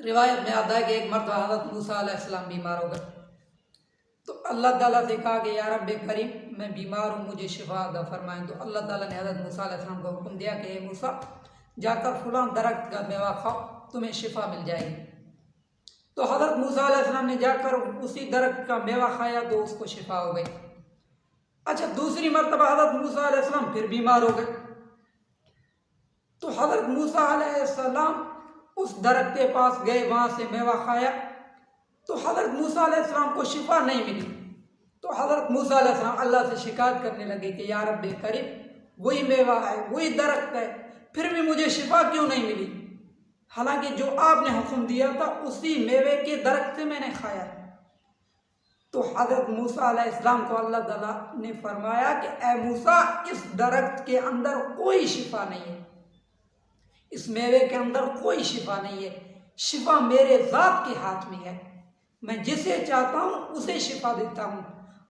روایت میں آتا ہے کہ ایک مرتبہ حضرت موسیٰ علیہ السلام بیمار ہو گئے تو اللہ تعالیٰ سے کہا کہ یا رب کریم میں بیمار ہوں، مجھے شفا عطا فرمائیں۔ تو اللہ تعالیٰ نے حضرت موسیٰ علیہ السلام کو حکم دیا کہ اے موسیٰ جا کر فلاں درخت کا میوہ کھاؤ، تمہیں شفا مل جائے گی۔ تو حضرت موسیٰ علیہ السلام نے جا کر اسی درخت کا میوہ کھایا تو اس کو شفا ہو گئی۔ اچھا دوسری مرتبہ حضرت موسیٰ علیہ السلام پھر بیمار ہو گئے تو حضرت موسیٰ علیہ السلام اس درخت کے پاس گئے، وہاں سے میوہ کھایا تو حضرت موسیٰ علیہ السلام کو شفا نہیں ملی۔ تو حضرت موسیٰ علیہ السلام اللہ سے شکایت کرنے لگے کہ یا رب کریم وہی میوہ ہے، وہی درخت ہے، پھر بھی مجھے شفا کیوں نہیں ملی، حالانکہ جو آپ نے حکم دیا تھا اسی میوے کے درخت سے میں نے کھایا۔ تو حضرت موسیٰ علیہ السلام کو اللہ تعالیٰ نے فرمایا کہ اے موسیٰ اس درخت کے اندر کوئی شفا نہیں ہے، اس میوے کے اندر کوئی شفا نہیں ہے، شفا میرے ذات کے ہاتھ میں ہے، میں جسے چاہتا ہوں اسے شفا دیتا ہوں۔